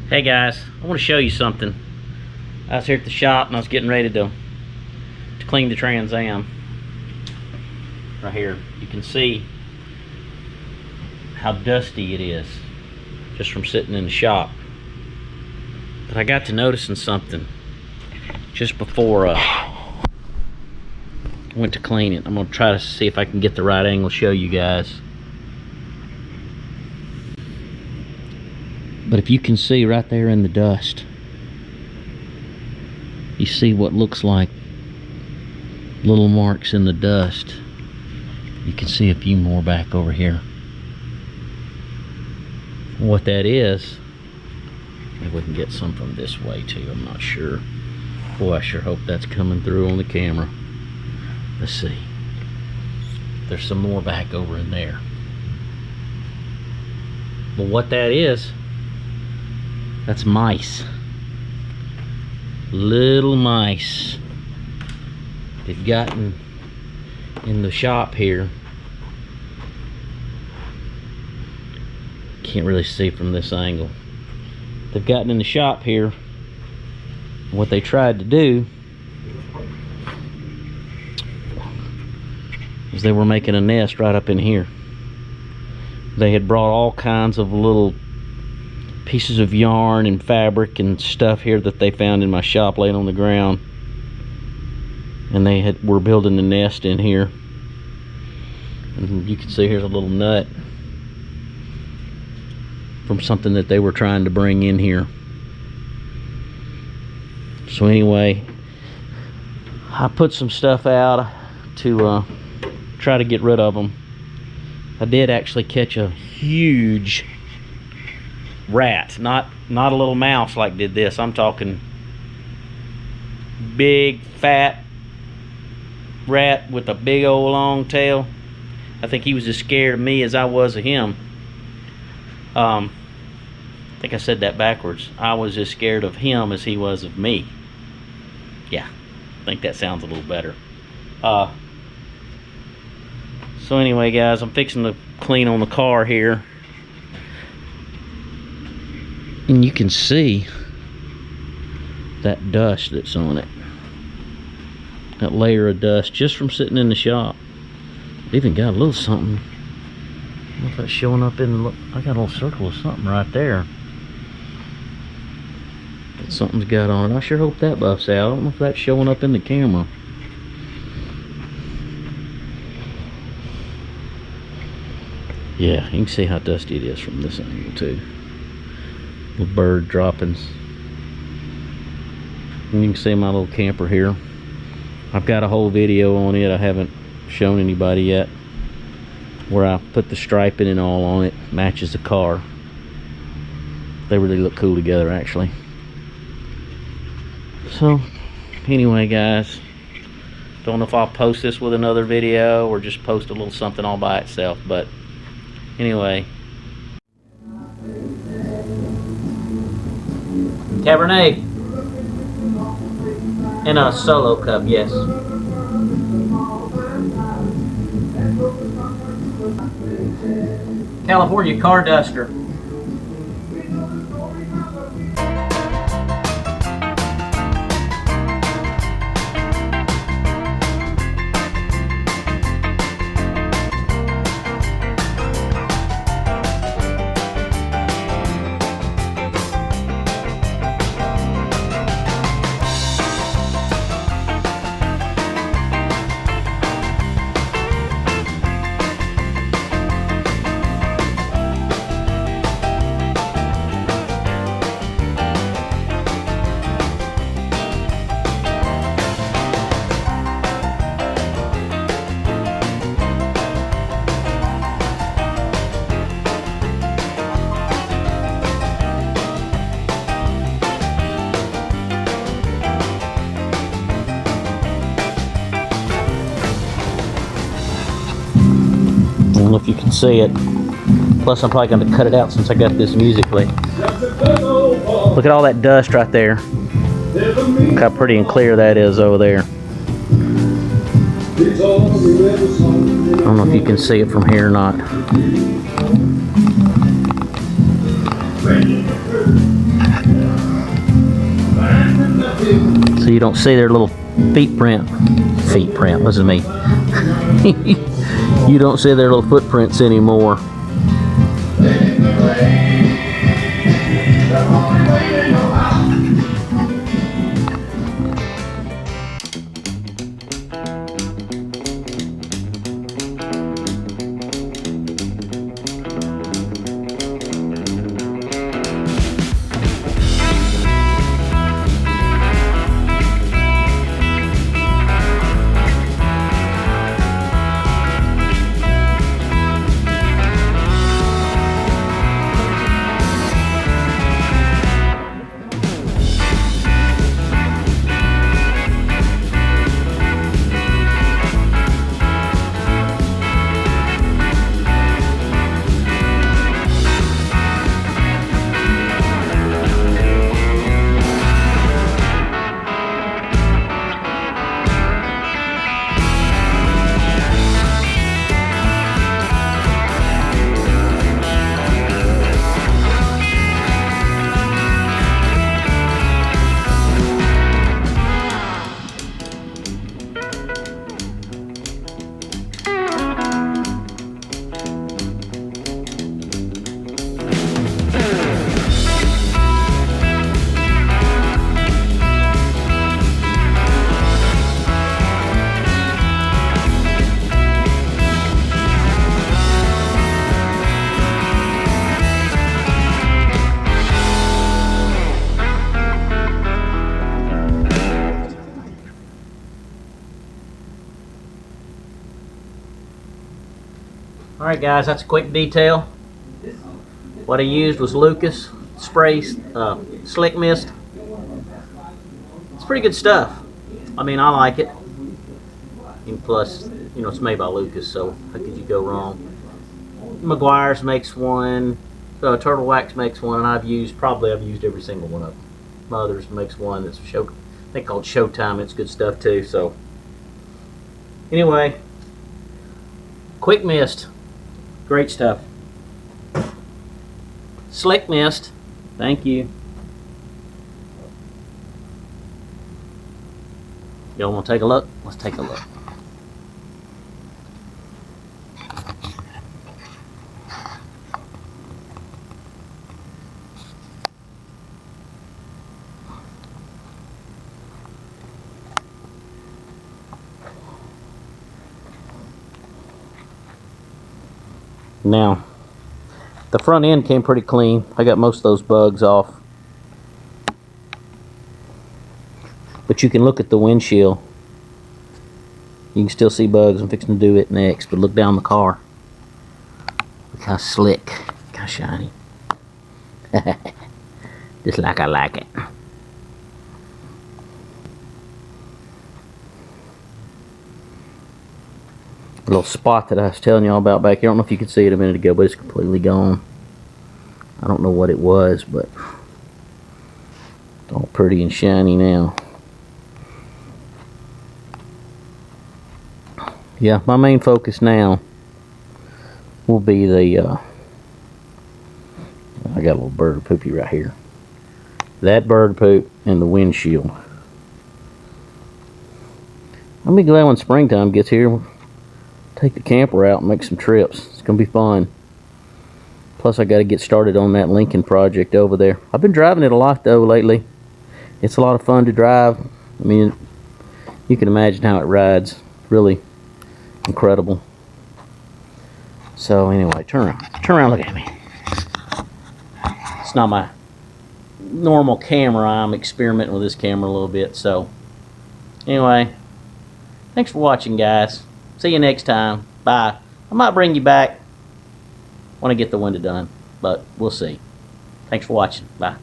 Hey guys, I want to show you something. I was here at the shop and I was getting ready to clean the Trans Am. Right here, you can see how dusty it is just from sitting in the shop. But I got to noticing something just before I went to clean it. I'm going to try to see if I can get the right angle to show you guys. But if you can see right there in the dust, you see what looks like little marks in the dust. You can see a few more back over here. What that is, maybe we can get some from this way too, I'm not sure. Boy, I sure hope that's coming through on the camera. Let's see. There's some more back over in there. But what that is, that's mice. Little mice. They've gotten in the shop here. Can't really see from this angle. They've gotten in the shop here. What they tried to do is they were making a nest right up in here. They had brought all kinds of little pieces of yarn and fabric and stuff here that they found in my shop laying on the ground, and they were building the nest in here. And you can see here's a little nut from something that they were trying to bring in here. So anyway, I put some stuff out to try to get rid of them. I did actually catch a huge rat, not a little mouse like did this. I'm talking big fat rat with a big old long tail. I think he was as scared of me as I was of him. I think I said that backwards. I was as scared of him as he was of me. Yeah, I think that sounds a little better. So anyway guys, I'm fixing to clean on the car here. And you can see that dust that's on it. That layer of dust just from sitting in the shop. It even got a little something. I don't know if that's showing up in the, I got a little circle of something right there that something's got on it. I sure hope that buffs out. I don't know if that's showing up in the camera. Yeah, you can see how dusty it is from this angle too. Little bird droppings. And you can see my little camper here. I've got a whole video on it I haven't shown anybody yet, where I put the striping and all on it. Matches the car. They really look cool together actually. So anyway guys, don't know if I'll post this with another video or just post a little something all by itself, but anyway. Cabernet in a solo cup, yes. California car duster. I don't know if you can see it. Plus I'm probably going to cut it out since I got this music playing. Look at all that dust right there. Look how pretty and clear that is over there. I don't know if you can see it from here or not. So you don't see their little feet print. Listen to me. You don't see their little footprints anymore. Alright guys, that's a quick detail. What I used was Lucas spray slick mist. It's pretty good stuff. I mean, I like it. And plus, you know, it's made by Lucas, so how could you go wrong? Meguiar's makes one, Turtle Wax makes one, and I've used every single one of them. Mother's makes one that's they call it Showtime. It's good stuff too. So anyway, quick mist. Great stuff. Slick mist. Thank you. Y'all want to take a look? Let's take a look. Now, the front end came pretty clean. I got most of those bugs off. But you can look at the windshield. You can still see bugs. I'm fixing to do it next, but look down the car. Look how slick, how shiny. Just like I like it. Little spot that I was telling y'all about back here. I don't know if you could see it a minute ago, but it's completely gone. I don't know what it was, but it's all pretty and shiny now. Yeah, my main focus now will be the I got a little bird poopy right here. That bird poop and the windshield. I'll be glad when springtime gets here. Take the camper out and make some trips. It's gonna be fun. Plus I got to get started on that Lincoln project over there. I've been driving it a lot though lately. It's a lot of fun to drive. I mean, you can imagine how it rides. Really incredible. So anyway, turn around, look at me. It's not my normal camera. I'm experimenting with this camera a little bit. So anyway, thanks for watching, guys. See you next time. Bye. I might bring you back when I get the window done, but we'll see. Thanks for watching. Bye.